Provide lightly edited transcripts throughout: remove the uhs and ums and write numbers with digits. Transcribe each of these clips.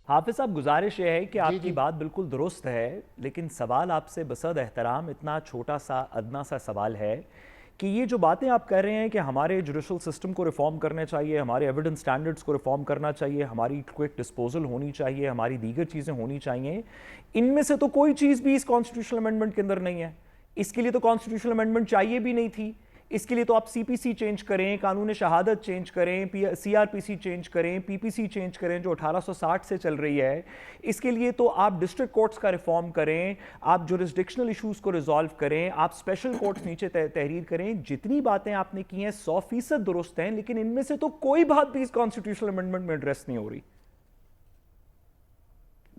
حافظ صاحب گزارش یہ ہے کہ آپ جی کی جی بات بالکل درست ہے، لیکن سوال آپ سے بصد احترام اتنا چھوٹا سا ادنا سا سوال ہے کہ یہ جو باتیں آپ کہہ رہے ہیں کہ ہمارے جوڈیشل سسٹم کو ریفارم کرنے چاہیے، ہمارے ایویڈنس سٹینڈرڈز کو ریفارم کرنا چاہیے، ہماری کوئک ڈسپوزل ہونی چاہیے، ہماری دیگر چیزیں ہونی چاہیے، ان میں سے تو کوئی چیز بھی اس کانسٹیٹیوشنل امینڈمنٹ کے اندر نہیں ہے۔ اس کے لیے تو کانسٹیٹیوشنل امینڈمنٹ چاہیے بھی نہیں تھی۔ اس کے لیے تو آپ سی پی سی چینج کریں، قانون شہادت چینج کریں، سی آر پی سی چینج کریں، پی پی سی چینج کریں جو 1860 سے چل رہی ہے۔ اس کے لیے تو آپ ڈسٹرکٹ کورٹس کا ریفارم کریں، آپ جورسڈکشنل ایشوز کو ریزالو کریں، آپ اسپیشل کورٹس نیچے تحریر کریں۔ جتنی باتیں آپ نے کی ہیں 100% درست ہیں، لیکن ان میں سے تو کوئی بات بھی اس کانسٹیٹیوشنل امینڈمنٹ میں ایڈریس نہیں ہو رہی۔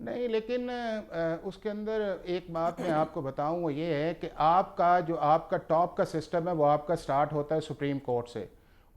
نہیں، لیکن اس کے اندر ایک بات میں آپ کو بتاؤں وہ یہ ہے کہ آپ کا ٹاپ کا سسٹم ہے وہ آپ کا سٹارٹ ہوتا ہے سپریم کورٹ سے،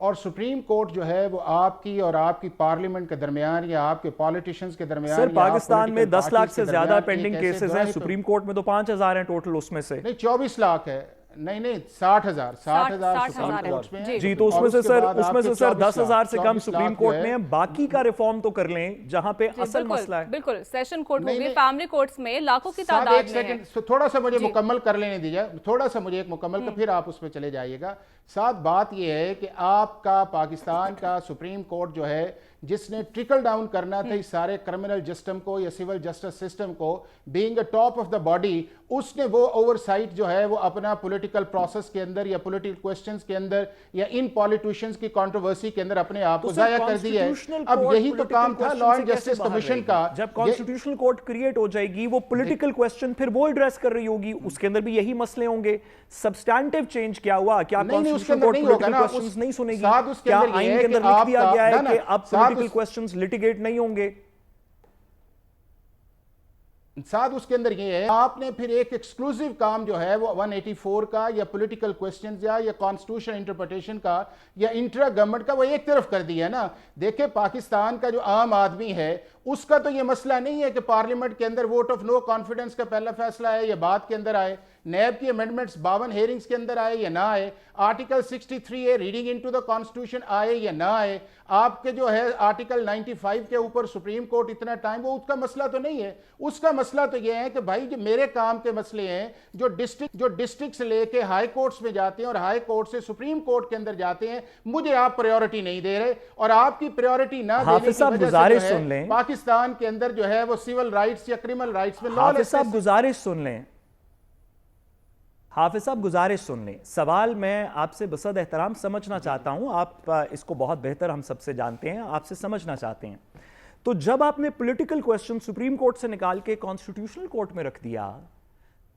اور سپریم کورٹ جو ہے وہ آپ کی اور آپ کی پارلیمنٹ کے درمیان یا آپ کے پالیٹیشنز کے درمیان سر یا آپ پاکستان میں پولیٹیکل 10 لاکھ پارٹیز سے کے زیادہ درمیان پینڈنگ ایک ایسے کیسز ہیں، جو ہے سپریم کورٹ میں تو 5000 ہیں ٹوٹل اس میں سے۔ نہیں 24 لاکھ ہے، نہیں 60,000 سپریم کورٹس میں ہیں، جی تو اس اور میں سے کے سر بعد آپ کے 10,000 سے کم 24 سپریم لاکھ جو کورٹ میں ہیں، باقی کا ریفارم تو کر لیں جہاں پہ اصل مسئلہ ہے۔ بالکل سیشن کورٹ ہو نہیں، گئے، نہیں، فیملی کورٹس میں لاکھوں کی صاحب تعداد ایک میں ہے۔ سیکنڈ تھوڑا سا مجھے مکمل کر لینے دیجیے، تھوڑا سا مجھے ایک مکمل کر پھر آپ اس پہ چلے جائیے گا۔ ساتھ بات یہ ہے کہ آپ کا پاکستان کا سپریم کورٹ جو ہے جس نے ٹرکل ڈاؤن کرنا تھا اس سارے کرمنل جسٹم کو یا سول جسٹس سسٹم کو، being a top of the body, اس نے وہ اوور سائٹ جو ہے وہ اپنا پولیٹیکل پروسیس کے اندر یا پولیٹیکل کوسچنز کے اندر یا ان پولیٹیشنز کی کنٹروورسی کے اندر اپنے آپ کو ضائع کر دی ہے۔ اب یہی تو کام تھا لا اینڈ جسٹس کمیشن کا۔ جب کانسٹیٹیوشنل کورٹ کریٹ ہو جائے گی وہ پولیٹیکل کوسچن پھر وہ ایڈریس کر رہی ہوگی، اس کے اندر بھی یہی مسئلے ہوں گے۔ سبسٹینٹیو چینج کیا ہوا؟ کیا کانسٹیٹیوشنل کورٹ پولیٹیکل کوسچنز نہیں سنے گی؟ کیا آئین کے اندر لکھ دیا گیا ہے کہ اب پولیٹیکل کوسچنز لٹیگیٹ نہیں ہوں گے؟ ساتھ اس کے اندر یہ ہے آپ نے پھر ایک ایکسکلوزیو کام جو ہے وہ 184 کا یا پولیٹیکل کوسچنز یا کانسٹیٹیوشن انٹرپریٹیشن کا یا انٹرا گورنمنٹ کا وہ ایک طرف کر دیا نا۔ دیکھیں پاکستان کا جو عام آدمی ہے اس کا تو یہ مسئلہ نہیں ہے کہ پارلیمنٹ کے اندر ووٹ آف نو کانفیڈنس کا پہلا فیصلہ ہے یا بعد کے اندر آئے، نیب کی امینڈمنٹس 52 ہیرنگز کے اندر آئے یا نہ آئے، آرٹیکل 63 ہے ریڈنگ انٹو دا کانسٹیٹیوشن آئے یا نہ آئے، آپ کے جو ہے آرٹیکل 95 کے اوپر سپریم کورٹ اتنا ٹائم، وہ اس کا مسئلہ تو نہیں ہے۔ اس کا مسئلہ تو یہ ہے کہ بھائی جو میرے کام کے مسئلے ہیں جو ڈسٹرکٹ سے لے کے ہائی کورٹس میں جاتے ہیں اور ہائی کورٹ سے سپریم کورٹ کے اندر جاتے ہیں، مجھے آپ پریورٹی نہیں دے رہے، اور آپ کی پریورٹی نہ دینے کی وجہ سے جو ہے پاکستان کے اندر جو ہے وہ سیول رائٹس یا کرمنل رائٹس میں حافظ صاحب گزارش سن لیں، حافظ صاحب گزارش سن لیں۔ سوال میں آپ سے بصد احترام سمجھنا چاہتا ہوں، آپ اس کو بہت بہتر ہم سب سے جانتے ہیں، آپ سے سمجھنا چاہتے ہیں۔ تو جب آپ نے پولیٹیکل کوسچن سپریم کورٹ سے نکال کے کانسٹیٹیوشنل کورٹ میں رکھ دیا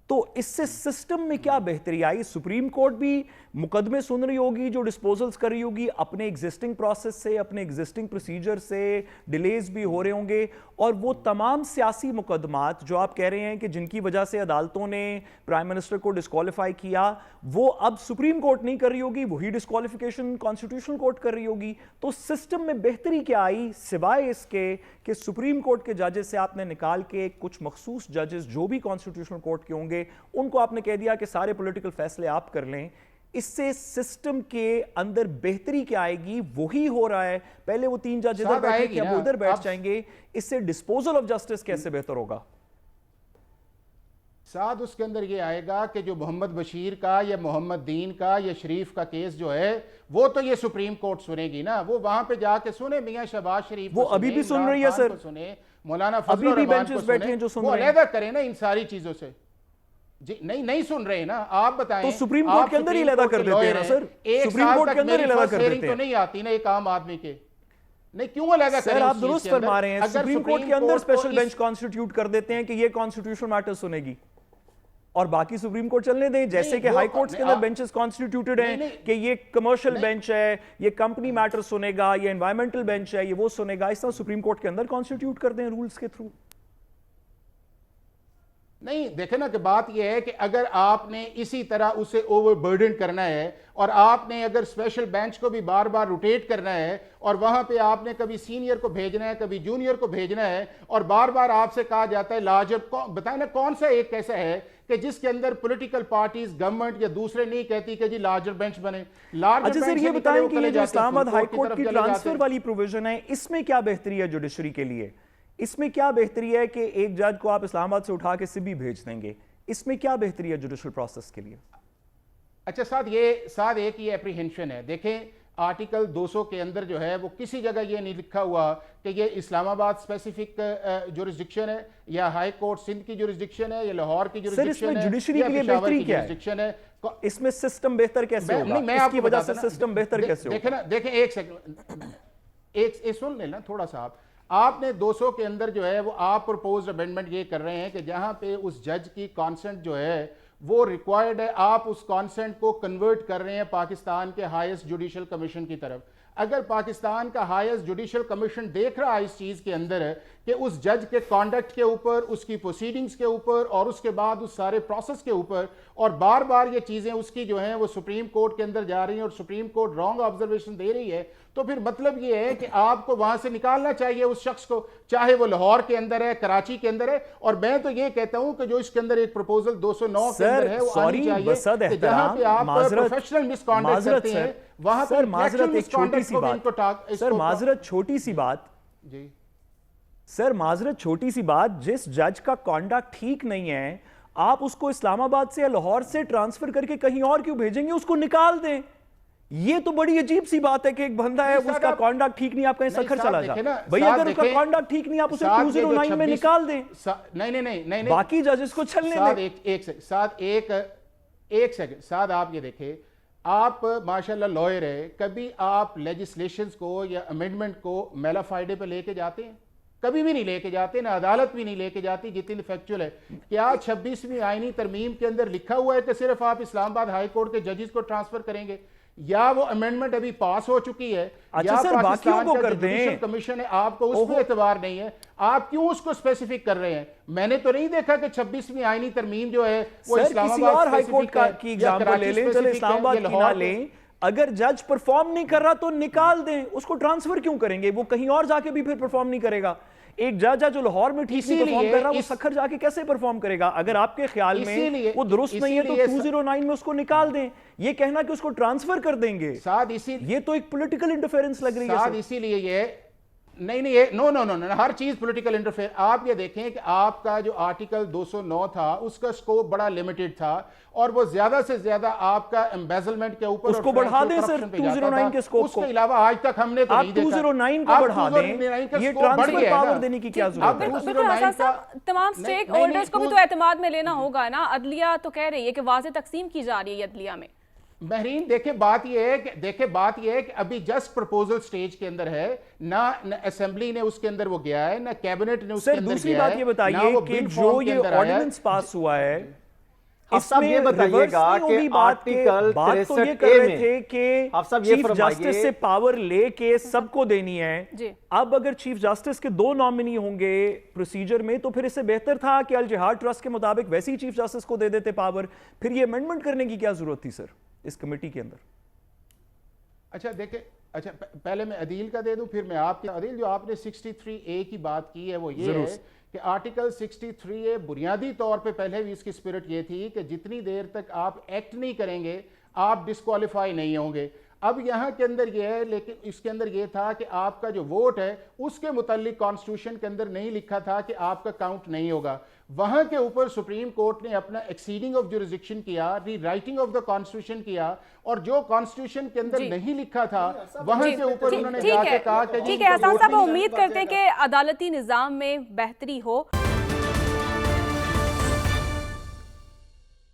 تو اس سے سسٹم میں کیا بہتری آئی؟ سپریم کورٹ بھی مقدمے سن رہی ہوگی جو ڈسپوزلز کر رہی ہوگی اپنے ایگزسٹنگ پروسیس سے، اپنے ایگزسٹنگ پروسیجر سے، ڈیلیز بھی ہو رہے ہوں گے، اور وہ تمام سیاسی مقدمات جو آپ کہہ رہے ہیں کہ جن کی وجہ سے عدالتوں نے پرائم منسٹر کو ڈسکوالیفائی کیا، وہ اب سپریم کورٹ نہیں کر رہی ہوگی، وہی ڈسکوالیفیکیشن کانسٹیٹیوشنل کورٹ کر رہی ہوگی۔ تو سسٹم میں بہتری کیا آئی سوائے اس کے کہ سپریم کورٹ کے ججز سے آپ نے نکال کے کچھ مخصوص ججز جو بھی کانسٹیٹیوشنل کورٹ کے ہوں گے ان کو آپ نے کہہ دیا کہ سارے پولیٹیکل فیصلے آپ کر لیں؟ اس سے سسٹم کے اندر بہتری کیا آئے گی؟ وہی ہو رہا ہے، پہلے وہ 3 جج ادھر بیٹھے تھے اب وہ ادھر بیٹھ جائیں گے، اس سے ڈسپوزل آف جسٹس کیسے بہتر ہوگا؟ ساتھ اس کے اندر یہ آئے گا کہ جو محمد بشیر کا یا محمد دین کا یا شریف کا کیس جو ہے وہ تو یہ سپریم کورٹ سنے گی نا، وہ وہاں پہ جا کے سنے، میاں شہباز شریف وہ ابھی بھی سن رہی ہے سر، مولانا فضل الرحمان کو سنے، وہ علیحدہ کریں نا ان ساری چیزوں سے۔ جی نہیں سن رہے نا، آپ بتائیں تو سپریم کورٹ کے اندر ہی علیحدہ کر دیتے ہیں نا سر، سپریم کورٹ کے اندر علیحدہ کر دیتے ہیں، تو نہیں آتی نا ایک عام آدمی کے، نہیں کیوں علیحدہ کریں؟ سر آپ درست فرما رہے ہیں، سپریم کورٹ کے اندر اسپیشل بینچ کانسٹیٹیوٹ کر دیتے ہیں کہ یہ کانسٹیٹیوشنل میٹر سنے گی، اور باقی سپریم کورٹ چلنے دیں، جیسے کہ ہائی کورٹس کے اندر بینچز کانسٹیٹیوٹڈ ہیں کہ یہ کمرشل بینچ ہے، یہ کمپنی میٹر سنے گا، یہ انوائرمنٹل بینچ ہے، یہ وہ سنے گا، اس طرح سپریم کورٹ کے اندر کانسٹیٹیوٹ کر دیں رولز کے تھرو۔ نہیں دیکھیں نا کہ بات یہ ہے کہ اگر آپ نے اسی طرح اسے اوور برڈن کرنا ہے اور آپ نے اگر اسپیشل بینچ کو بھی بار بار روٹیٹ کرنا ہے اور وہاں پہ آپ نے کبھی سینئر کو بھیجنا ہے کبھی جونیئر کو بھیجنا ہے اور بار بار آپ سے کہا جاتا ہے لارجر، بتائیں نا کون سا ایک ایسا ہے کہ جس کے اندر پولیٹیکل پارٹیز گورنمنٹ یا دوسرے نہیں کہتی کہ جی لارجر بینچ بنے؟ اچھا سر یہ بتائیں کہ یہ جو اسلام آباد ہائی کورٹ کی ٹرانسفر والی پروویژن ہے اس میں کیا بہتری ہے جوڈیشری کے لیے؟ اس میں کیا بہتری ہے کہ ایک جج کو آپ اسلام آباد سے اٹھا کے سبھی بھیج دیں گے؟ اس میں کیا بہتری ہے جوڈیشل پروسیس کے لیے؟ اچھا ساتھ ایک یہ اپریہنشن ہے. دیکھیں آرٹیکل 200 کے اندر جو ہے وہ کسی جگہ یہ نہیں لکھا ہوا کہ یہ اسلام آباد اسپیسیفک جورسڈکشن ہے یا ہائی کورٹ سندھ کی جورسڈکشن ہے یا لاہور کی جورسڈکشن ہے یا پشاور کی جورسڈکشن ہے. اس میں سسٹم بہتر کیسے ہوگا؟ اس کی وجہ سے سسٹم بہتر کیسے ہوگا؟ دیکھیں ایک سیکنڈ ایک سن لینا تھوڑا سا. آپ نے 200 کے اندر جو ہے وہ آپ پرپوزڈ امینڈمنٹ یہ کر رہے ہیں کہ جہاں پہ اس جج کی کانسنٹ جو ہے وہ ریکوائرڈ ہے, آپ اس کانسنٹ کو کنورٹ کر رہے ہیں پاکستان کے ہائیسٹ جوڈیشل کمیشن کی طرف. اگر پاکستان کا ہائیسٹ جوڈیشل کمیشن دیکھ رہا ہے اس چیز کے اندر کہ اس جج کے کانڈکٹ کے اوپر, اس کی پروسیڈنگز کے اوپر اور اس کے بعد اس سارے پروسیس کے اوپر, اور بار بار یہ چیزیں اس کی جو ہیں وہ سپریم کورٹ کے اندر جا رہی ہیں اور سپریم کورٹ رانگ آبزرویشن دے رہی ہے, تو پھر مطلب یہ ہے کہ آپ کو وہاں سے نکالنا چاہیے اس شخص کو, چاہے وہ لاہور کے اندر ہے, کراچی کے اندر ہے. اور میں تو یہ کہتا ہوں کہ جو اس کے اندر ایک پروپوزل 209 کے اندر ہے وہ آنی چاہیے کہ جہاں پہ آپ پروفیشنل مس کانڈکٹ کرتے ہیں وہاں پہ معذرت ایک چھوٹی سی بات سر, معذرت چھوٹی سی بات جی سر, معذرت چھوٹی سی بات, جس جج کا کانڈکٹ ٹھیک نہیں ہے آپ اس کو اسلام آباد سے یا لاہور سے ٹرانسفر کر کے کہیں اور کیوں بھیجیں گے؟ اس کو نکال دیں. یہ تو بڑی عجیب سی بات ہے کہ ایک بندہ ہے اس کا کانڈکٹ ٹھیک نہیں, آپ کہیں سکھر چلا جا بھئی, اگر اس کا کانڈکٹ ٹھیک نہیں آپ اسے 209 میں نکال دیں. نہیں باقی ججز کو چلنے دیں. ایک سیکنڈ ساتھ آپ یہ دیکھیں, آپ ماشاءاللہ لوئر ہے, کبھی آپ لیجسلیشنز کو یا امینڈمنٹ کو میلا فائڈے پہ لے کے جاتے ہیں؟ کبھی بھی نہیں لے کے جاتے, نہ عدالت بھی نہیں لے کے جاتی جتنی فیکچول ہے. کیا 26ویں آئینی ترمیم کے اندر لکھا ہوا ہے کہ صرف آپ اسلام آباد ہائی کورٹ کے ججز کو ٹرانسفر کریں گے, یا وہ امینڈمنٹ ابھی پاس ہو چکی ہے, یا پاکستان کا جوڈیشل کمیشن ہے آپ کو اس پہ اعتبار نہیں ہے, آپ کیوں اس کو اسپیسیفک کر رہے ہیں؟ میں نے تو نہیں دیکھا کہ 26ویں آئینی ترمیم جو ہے وہ اسلام آباد ہائی کورٹ کی ایگزامپل لے لیں, چلے اسلام آباد کی نہ لیں. اگر جج پرفارم نہیں کر رہا تو نکال دیں, اس کو ٹرانسفر کیوں کریں گے؟ وہ کہیں اور جا کے بھی پھر پرفارم نہیں کرے گا. ایک جج ہے جو لاہور میں ٹھیک نہیں پرفارم کر رہا, وہ سکھر جا کے کیسے پرفارم کرے گا؟ اگر آپ کے خیال میں وہ درست نہیں ہے تو 209 میں اس کو نکال دیں. یہ کہنا کہ اس کو ٹرانسفر کر دیں گے, یہ تو ایک پولیٹیکل انٹرفیرنس لگ رہی ہے. اسی لیے یہ نہیں نو ہر چیز پولیٹیکل انٹرفیئر. آپ یہ دیکھیں کہ آپ کا جو آرٹیکل 209 تھا اس کا سکوپ بڑا لیمیٹڈ تھا, اور وہ زیادہ سے زیادہ آپ کا ایمبیزلمنٹ کے اوپر اس کو بڑھا دیں سر 209 کے سکوپ کو. اس کے علاوہ آج تک ہم نے تو نہیں دیکھا. آپ 209 کو بڑھا دیں, یہ ٹرانسفر پاور دینے کی کیا ضرورت ہے؟ بالکل حسن صاحب, تمام سٹیک ہولڈرز کو بھی تو اعتماد میں لینا ہوگا نا. عدلیہ تو کہہ رہی ہے کہ واضح تقسیم کی جا رہی ہے عدلیہ میں. بحرین دیکھیں بات یہ ہے کہ ابھی جسٹ پرپوزل سٹیج کے اندر ہے, نہ اسمبلی نے اس کے اندر وہ گیا ہے, نہ کیبنٹ نے اس کے اندر گیا ہے. دوسری بات یہ بتائیے کہ جو یہ آرڈیننس پاس ہوا ہے اس میں یہ بتائیے گا کہ آرٹیکل 63A میں چیف جسٹس سے پاور لے کے سب کو دینی ہے. اب اگر چیف جسٹس کے 2 نامنی ہوں گے پروسیجر میں تو پھر اس سے بہتر تھا کہ الجہاد ٹرسٹ کے مطابق ویسے ہی چیف جسٹس کو دے دیتے پاور. پھر یہ امینڈمنٹ کرنے کی کیا ضرورت تھی سر اس کمیٹی کے اندر؟ اچھا دیکھیں, پہلے میں عدیل کا دے دوں پھر میں آپ کے. عدیل, جو آپ نے 63A کی بات کی ہے وہ یہ ہے کہ آرٹیکل 63A بنیادی طور پہ پہلے بھی اس کی اسپرٹ یہ تھی کہ جتنی دیر تک آپ ایکٹ نہیں کریں گے آپ ڈسکوالیفائی نہیں ہوں گے. اب یہاں کے اندر یہ ہے, لیکن اس کے اندر یہ تھا کہ آپ کا جو ووٹ ہے اس کے متعلق کانسٹیٹیوشن کے اندر نہیں لکھا تھا کہ آپ کا کاؤنٹ نہیں ہوگا. وہاں کے اوپر سپریم کورٹ نے اپنا ایکسیڈنگ آف جورسڈکشن کیا, ری رائٹنگ آف دا کانسٹیٹیوشن کیا, اور جو کانسٹیٹیوشن کے اندر نہیں لکھا تھا وہاں کے اوپر انہوں نے جا کے کہا کہ ٹھیک ہے. حسن صاحب امید کرتے ہیں کہ عدالتی نظام میں بہتری ہو.